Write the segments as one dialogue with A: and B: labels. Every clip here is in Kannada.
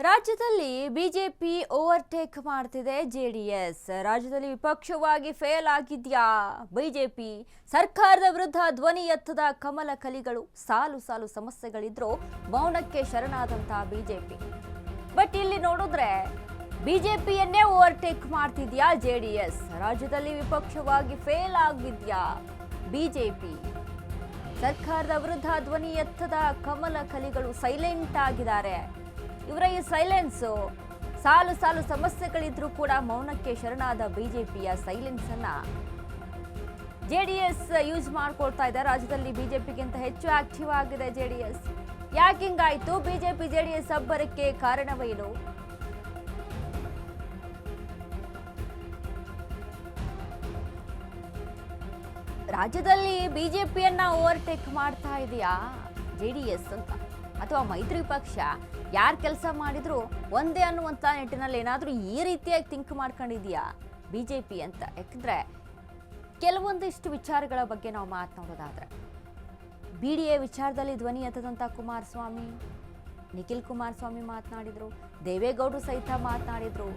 A: ರಾಜ್ಯದಲ್ಲಿ ಬಿಜೆಪಿ ಓವರ್ಟೇಕ್ ಮಾಡ್ತಿದೆ ಜೆಡಿಎಸ್. ರಾಜ್ಯದಲ್ಲಿ ವಿಪಕ್ಷವಾಗಿ ಫೇಲ್ ಆಗಿದ್ಯಾ ಬಿಜೆಪಿ? ಸರ್ಕಾರದ ವಿರುದ್ಧ ಧ್ವನಿ ಎತ್ತದ ಕಮಲ ಕಲಿಗಳು, ಸಾಲು ಸಾಲು ಸಮಸ್ಯೆಗಳಿದ್ರೂ ಮೌನಕ್ಕೆ ಶರಣಾದಂತಹ ಬಿಜೆಪಿ. ಬಟ್ ಇಲ್ಲಿ ನೋಡಿದ್ರೆ ಬಿಜೆಪಿಯನ್ನೇ ಓವರ್ಟೇಕ್ ಮಾಡ್ತಿದ್ಯಾ ಜೆಡಿಎಸ್. ರಾಜ್ಯದಲ್ಲಿ ವಿಪಕ್ಷವಾಗಿ ಫೇಲ್ ಆಗಿದ್ಯಾ ಬಿಜೆಪಿ? ಸರ್ಕಾರದ ವಿರುದ್ಧ ಧ್ವನಿ ಎತ್ತದ ಕಮಲ ಕಲಿಗಳು ಸೈಲೆಂಟ್ ಆಗಿದ್ದಾರೆ. ಇವರ ಈ ಸೈಲೆನ್ಸು, ಸಾಲು ಸಾಲು ಸಮಸ್ಯೆಗಳಿದ್ರೂ ಕೂಡ ಮೌನಕ್ಕೆ ಶರಣಾದ ಬಿಜೆಪಿಯ ಸೈಲೆನ್ಸ್ ಅನ್ನ ಜೆಡಿಎಸ್ ಯೂಸ್ ಮಾಡ್ಕೊಳ್ತಾ ಇದೆ. ರಾಜ್ಯದಲ್ಲಿ ಬಿಜೆಪಿಗಿಂತ ಹೆಚ್ಚು ಆಕ್ಟಿವ್ ಆಗಿದೆ ಜೆಡಿಎಸ್. ಯಾಕೆ ಹಿಂಗಾಯ್ತು? ಬಿಜೆಪಿ ಜೆಡಿಎಸ್ ಅಬ್ಬರಕ್ಕೆ ಕಾರಣವೇನು? ರಾಜ್ಯದಲ್ಲಿ ಬಿಜೆಪಿಯನ್ನ ಓವರ್ಟೇಕ್ ಮಾಡ್ತಾ ಇದೆಯಾ ಜೆಡಿಎಸ್ ಅಂತ, ಅಥವಾ ಮೈತ್ರಿ ಪಕ್ಷ ಯಾರು ಕೆಲಸ ಮಾಡಿದ್ರು ಒಂದೇ ಅನ್ನುವಂಥ ನಿಟ್ಟಿನಲ್ಲಿ ಏನಾದರೂ ಈ ರೀತಿಯಾಗಿ ಥಿಂಕ್ ಮಾಡ್ಕೊಂಡಿದೆಯಾ ಬಿಜೆಪಿ ಅಂತ? ಯಾಕಂದ್ರೆ ಕೆಲವೊಂದಿಷ್ಟು ವಿಚಾರಗಳ ಬಗ್ಗೆ ನಾವು ಮಾತನಾಡೋದಾದ್ರೆ, BDA ವಿಚಾರದಲ್ಲಿ ಧ್ವನಿ ಎತ್ತದಂಥ ಕುಮಾರಸ್ವಾಮಿ, ನಿಖಿಲ್ ಕುಮಾರಸ್ವಾಮಿ ಮಾತನಾಡಿದ್ರು, ದೇವೇಗೌಡರು ಸಹಿತ ಮಾತನಾಡಿದ್ರು.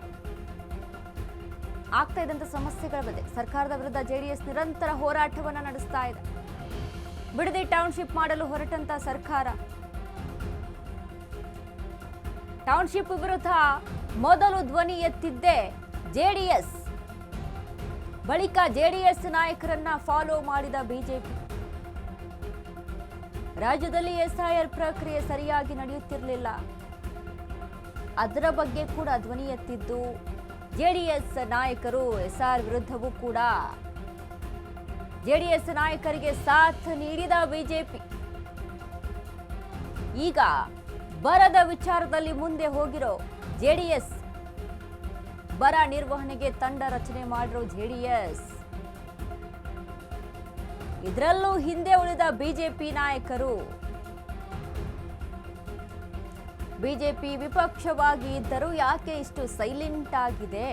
A: ಆಗ್ತಾ ಇದ್ದಂಥ ಸಮಸ್ಯೆಗಳ ಬಗ್ಗೆ ಸರ್ಕಾರದ ವಿರುದ್ಧ ಜೆಡಿಎಸ್ ನಿರಂತರ ಹೋರಾಟವನ್ನ ನಡೆಸ್ತಾ ಇದೆ. ಬಿಡದಿ ಟೌನ್ಶಿಪ್ ಮಾಡಲು ಹೊರಟಂತ ಸರ್ಕಾರ ಟೌನ್ಶಿಪ್ ವಿರುದ್ಧ ಮೊದಲು ಧ್ವನಿ ಎತ್ತಿದ್ದೆ ಜೆಡಿಎಸ್. ಬಳಿಕ ಜೆಡಿಎಸ್ ನಾಯಕರನ್ನ ಫಾಲೋ ಮಾಡಿದ ಬಿಜೆಪಿ. ರಾಜ್ಯದಲ್ಲಿ SIR ಪ್ರಕ್ರಿಯೆ ಸರಿಯಾಗಿ ನಡೆಯುತ್ತಿರಲಿಲ್ಲ, ಅದರ ಬಗ್ಗೆ ಕೂಡ ಧ್ವನಿ ಎತ್ತಿದ್ದು ಜೆಡಿಎಸ್ ನಾಯಕರು. SR ವಿರುದ್ಧವೂ ಕೂಡ ಜೆಡಿಎಸ್ ನಾಯಕರಿಗೆ ಸಾಥ್ ನೀಡಿದ ಬಿಜೆಪಿ. ಈಗ ಬರದ ವಿಚಾರದಲ್ಲಿ ಮುಂದೆ ಹೋಗಿರೋ ಜೆಡಿಎಸ್, ಬರ ನಿರ್ವಹಣೆಗೆ ತಂಡ ರಚನೆ ಮಾಡಿರೋ ಜೆಡಿಎಸ್, ಇದರಲ್ಲೂ ಹಿಂದೆ ಉಳಿದ ಬಿಜೆಪಿ ನಾಯಕರು. ಬಿಜೆಪಿ ವಿಪಕ್ಷವಾಗಿ ಇದ್ದರೂ ಯಾಕೆ ಇಷ್ಟು ಸೈಲೆಂಟ್ ಆಗಿದೆ?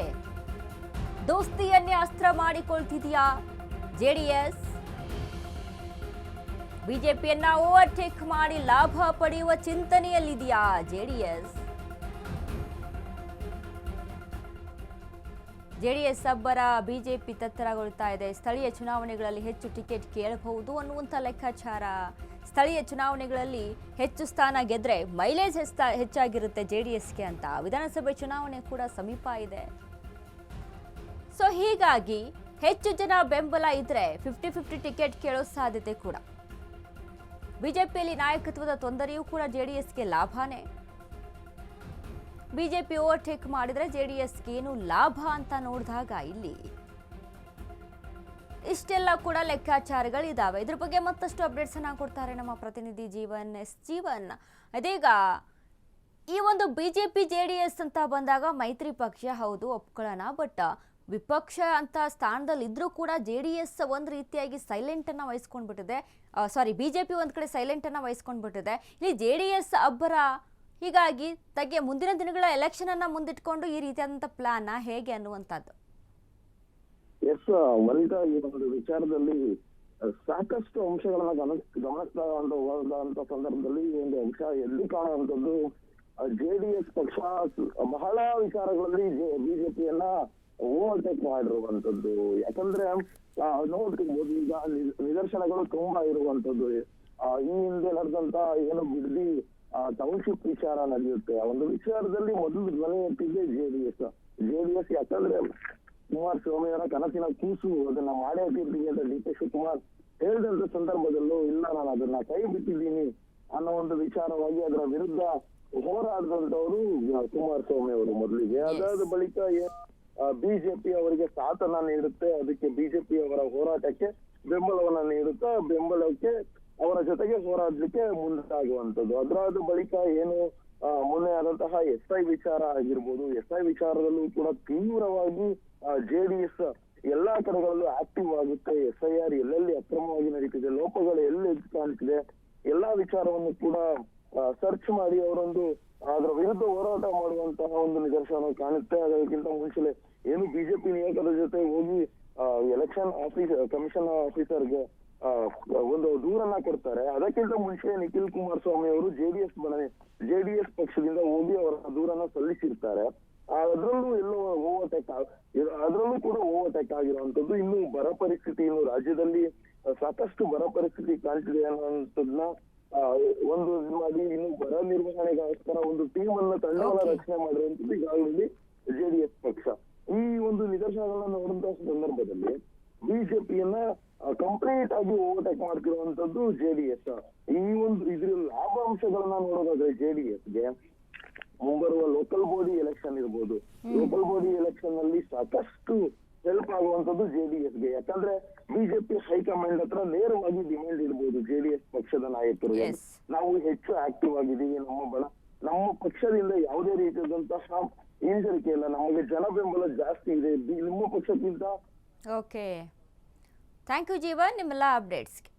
A: ದೋಸ್ತಿಯನ್ನೇ ಅಸ್ತ್ರ ಮಾಡಿಕೊಳ್ತಿದೆಯಾ ಜೆಡಿಎಸ್? ಬಿಜೆಪಿಯನ್ನ ಓವರ್ಟೇಕ್ ಮಾಡಿ ಲಾಭ ಪಡೆಯುವ ಚಿಂತನೆಯಲ್ಲಿದೆಯಾ ಜೆಡಿಎಸ್? ಜೆಡಿಎಸ್ ಅಬ್ಬರ ಬಿಜೆಪಿ ತತ್ತರಗೊಳ್ತಾ ಇದೆ. ಸ್ಥಳೀಯ ಚುನಾವಣೆಗಳಲ್ಲಿ ಹೆಚ್ಚು ಟಿಕೆಟ್ ಕೇಳಬಹುದು ಅನ್ನುವಂಥ ಲೆಕ್ಕಾಚಾರ. ಸ್ಥಳೀಯ ಚುನಾವಣೆಗಳಲ್ಲಿ ಹೆಚ್ಚು ಸ್ಥಾನ ಗೆದ್ರೆ ಮೈಲೇಜ್ ಹೆಚ್ಚಾಗಿರುತ್ತೆ ಜೆಡಿಎಸ್ಗೆ ಅಂತ. ವಿಧಾನಸಭೆ ಚುನಾವಣೆ ಕೂಡ ಸಮೀಪ ಇದೆ. ಸೊ ಹೀಗಾಗಿ ಹೆಚ್ಚು ಜನ ಬೆಂಬಲ ಇದ್ರೆ 50-50 ಟಿಕೆಟ್ ಕೇಳೋ ಸಾಧ್ಯತೆ ಕೂಡ. ಬಿಜೆಪಿಯಲ್ಲಿ ನಾಯಕತ್ವದ ತೊಂದರೆಯೂ ಕೂಡ ಜೆಡಿಎಸ್ಗೆ ಲಾಭನೇ. ಬಿಜೆಪಿ ಓವರ್ಟೇಕ್ ಮಾಡಿದ್ರೆ ಜೆಡಿಎಸ್ಗೆ ಏನು ಲಾಭ ಅಂತ ನೋಡಿದಾಗ ಇಲ್ಲಿ ಇಷ್ಟೆಲ್ಲ ಕೂಡ ಲೆಕ್ಕಾಚಾರಗಳಿದಾವೆ. ಇದ್ರ ಬಗ್ಗೆ ಮತ್ತಷ್ಟು ಅಪ್ಡೇಟ್ಸ್ ಅನ್ನ ಕೊಡ್ತಾರೆ ನಮ್ಮ ಪ್ರತಿನಿಧಿ ಜೀವನ್ ಎಸ್. ಜೀವನ್, ಇದೀಗ ಈ ಒಂದು ಬಿಜೆಪಿ ಜೆಡಿಎಸ್ ಅಂತ ಬಂದಾಗ ಮೈತ್ರಿ ಪಕ್ಷ ಹೌದು, ಒಪ್ಕೊಳ್ಳೋಣ. ಬಟ್ ವಿಪಕ್ಷ ಅಂತ ಸ್ಥಾನದಲ್ಲಿ ಇದ್ರೂ ಕೂಡ ಜೆಡಿಎಸ್ ಒಂದು ರೀತಿಯಾಗಿ ಸೈಲೆಂಟ್ ಅನ್ನ ವಹಿಸ್ಕೊಂಡ್ಬಿಟ್ಟಿದೆ. ಬಿಜೆಪಿ ಒಂದ್ ಕಡೆ ಸೈಲೆಂಟ್ ಅನ್ನ ವಹಿಸ್ಕೊಂಡ್ಬಿಟ್ಟಿದೆ. ಇಲ್ಲಿ ಜೆಡಿಎಸ್ ಅಬ್ಬರ. ಹೀಗಾಗಿ ಮುಂದಿನ ದಿನಗಳ ಎಲೆಕ್ಷನ್ ಅನ್ನ ಮುಂದಿಟ್ಕೊಂಡು ಈ ರೀತಿಯಾದಂತ ಪ್ಲಾನ್ ಹೇಗೆ ಅನ್ನುವಂಥದ್ದು?
B: ಎಸ್ ವನಿತಾ, ಈ ಒಂದು ವಿಚಾರದಲ್ಲಿ ಸಾಕಷ್ಟು ಅಂಶಗಳನ್ನ ಗಮನಿಸ್ತಾ ಹೋದಂತ ಸಂದರ್ಭದಲ್ಲಿ ಈ ಒಂದು ಅಂಶ ಎಲ್ಲಿ ಕಾಣುವಂಥದ್ದು, ಜೆಡಿಎಸ್ ಪಕ್ಷ ಬಹಳ ವಿಚಾರಗಳಲ್ಲಿ ಬಿಜೆಪಿಯನ್ನ ಓವರ್ಟೇಕ್ ಮಾಡಿರುವಂತದ್ದು. ಯಾಕಂದ್ರೆ ನೋಡ್ತಿರ್ಬೋದು, ಈಗ ನಿದರ್ಶನಗಳು ತುಂಬಾ ಇರುವಂತದ್ದು. ಈ ಹಿಂದೆ ನಡೆದಂತ ಏನು ಬಿಡದಿ ಟೌನ್ಶಿಪ್ ವಿಚಾರ ನಡೆಯುತ್ತೆ, ಆ ಒಂದು ವಿಚಾರದಲ್ಲಿ ಮೊದಲು ಧ್ವನಿ ಎತ್ತಿದ್ದೆ ಜೆಡಿಎಸ್. ಯಾಕಂದ್ರೆ ಕುಮಾರಸ್ವಾಮಿ ಅವರ ಕನಸಿನ ಕೂಸು ಅದನ್ನ ಮಾಡೇ ತೀರ್ತೀವಿ ಅಂತ DK ಶಿವಕುಮಾರ್ ಹೇಳಿದಂತ ಸಂದರ್ಭದಲ್ಲೂ ಇಲ್ಲ, ನಾನು ಅದನ್ನ ಕೈ ಬಿಟ್ಟಿದ್ದೀನಿ ಅನ್ನೋ ಒಂದು ವಿಚಾರವಾಗಿ ಅದರ ವಿರುದ್ಧ ಹೋರಾಡಿದಂತವರು ಕುಮಾರಸ್ವಾಮಿ ಅವರು ಮೊದಲಿಗೆ. ಅದಾದ ಬಳಿಕ ಬಿಜೆಪಿ ಅವರಿಗೆ ಸಾಥನ್ನ ನೀಡುತ್ತೆ, ಅದಕ್ಕೆ ಬಿಜೆಪಿ ಅವರ ಹೋರಾಟಕ್ಕೆ ಬೆಂಬಲವನ್ನ ನೀಡುತ್ತಾ ಬೆಂಬಲಕ್ಕೆ ಅವರ ಜೊತೆಗೆ ಹೋರಾಡಲಿಕ್ಕೆ ಮುಂದಾಗುವಂಥದ್ದು. ಅದರಾದ ಬಳಿಕ ಏನು ಮೊನ್ನೆ ಆದಂತಹ SI ವಿಚಾರ ಆಗಿರ್ಬೋದು, SI ವಿಚಾರದಲ್ಲೂ ಕೂಡ ತೀವ್ರವಾಗಿ ಜೆಡಿಎಸ್ ಎಲ್ಲಾ ಕಡೆಗಳಲ್ಲೂ ಆಕ್ಟಿವ್ ಆಗುತ್ತೆ. SIR ಎಲ್ಲೆಲ್ಲಿ ಅಕ್ರಮವಾಗಿ ನಡೀತಿದೆ, ಲೋಪಗಳು ಎಲ್ಲಿ ಕಾಣ್ತಿದೆ, ಎಲ್ಲಾ ವಿಚಾರವನ್ನು ಕೂಡ ಸರ್ಚ್ ಮಾಡಿ ಅವರೊಂದು ಅದರ ವಿರುದ್ಧ ಹೋರಾಟ ಮಾಡುವಂತಹ ಒಂದು ನಿದರ್ಶನ ಕಾಣುತ್ತೆ. ಅದಕ್ಕಿಂತ ಮುಂಚೆ ಏನು ಬಿಜೆಪಿ ನಿಯೋಗದ ಜೊತೆ ಹೋಗಿ ಎಲೆಕ್ಷನ್ ಕಮಿಷನ್ ಆಫೀಸರ್ಗೆ ಒಂದು ದೂರನ್ನ ಕೊಡ್ತಾರೆ. ಅದಕ್ಕಿಂತ ಮುಂಚೆ ನಿಖಿಲ್ ಕುಮಾರಸ್ವಾಮಿ ಅವರು ಜೆಡಿಎಸ್ ಪಕ್ಷದಿಂದ ಹೋಗಿ ಅವರ ದೂರನ್ನ ಸಲ್ಲಿಸಿರ್ತಾರೆ. ಅದ್ರಲ್ಲೂ ಎಲ್ಲೋ ಅದ್ರಲ್ಲೂ ಕೂಡ ಓವರ್ಟೇಕ್ ಆಗಿರುವಂತದ್ದು. ಇನ್ನು ಬರ ಪರಿಸ್ಥಿತಿ, ಇನ್ನು ರಾಜ್ಯದಲ್ಲಿ ಸಾಕಷ್ಟು ಬರ ಪರಿಸ್ಥಿತಿ ಕಾಣ್ತಿದೆ ಅನ್ನೋಂಥದ್ನ ಒಂದು ಮಾಡಿ ಇನ್ನು ಬರ ನಿರ್ವಹಣೆಗೋಸ್ಕರ ಒಂದು ತಂಡವನ್ನ ರಚನೆ ಮಾಡಿರುವಂತದ್ದು ಈಗಾಗಲೇ ಜೆಡಿಎಸ್ ಪಕ್ಷ. ಈ ಒಂದು ನಿದರ್ಶನಗಳನ್ನ ನೋಡಿದಂತಹ ಸಂದರ್ಭದಲ್ಲಿ ಬಿಜೆಪಿಯನ್ನ ಕಂಪ್ಲೀಟ್ ಆಗಿ ಓವರ್ಟೇಕ್ ಮಾಡ್ತಿರುವಂತದ್ದು ಜೆಡಿಎಸ್. ಈ ಒಂದು ಇದ್ರ ಲಾಭಾಂಶಗಳನ್ನ ನೋಡೋದಾದ್ರೆ ಜೆಡಿಎಸ್ಗೆ ಮುಂಬರುವ ಲೋಕಲ್ ಬಾಡಿ ಎಲೆಕ್ಷನ್ ಇರ್ಬೋದು, ಲೋಕಲ್ ಬಾಡಿ ಎಲೆಕ್ಷನ್ ಅಲ್ಲಿ ಸಾಕಷ್ಟು ಹೆಲ್ಪ್ ಆಗುವಂತದ್ದು ಜೆಡಿಎಸ್ಗೆ. ಯಾಕಂದ್ರೆ ಬಿಜೆಪಿ ಹೈಕಮಾಂಡ್ ಹತ್ರ ನೇರವಾಗಿ ಡಿಮ್ಯಾಂಡ್ ಇರ್ಬೋದು ಜೆಡಿಎಸ್ ಪಕ್ಷದ ನಾಯಕರು, ನಾವು ಹೆಚ್ಚು ಆಕ್ಟಿವ್ ಆಗಿದ್ದೀವಿ, ನಮ್ಮ ಪಕ್ಷದಿಂದ ಯಾವುದೇ ರೀತಿಯಾದಂತಹ ಹಿಂಜರಿಕೆ ಇಲ್ಲ, ನಮಗೆ ಜನ ಬೆಂಬಲ ಜಾಸ್ತಿ ಇದೆ ನಿಮ್ಮ ಪಕ್ಷಕ್ಕಿಂತ.
A: ಓಕೆ, ಥ್ಯಾಂಕ್ ಯು ಜೀವನ್ ನಿಮ್ಮೆಲ್ಲ ಅಪ್ಡೇಟ್ಸ್ಗೆ.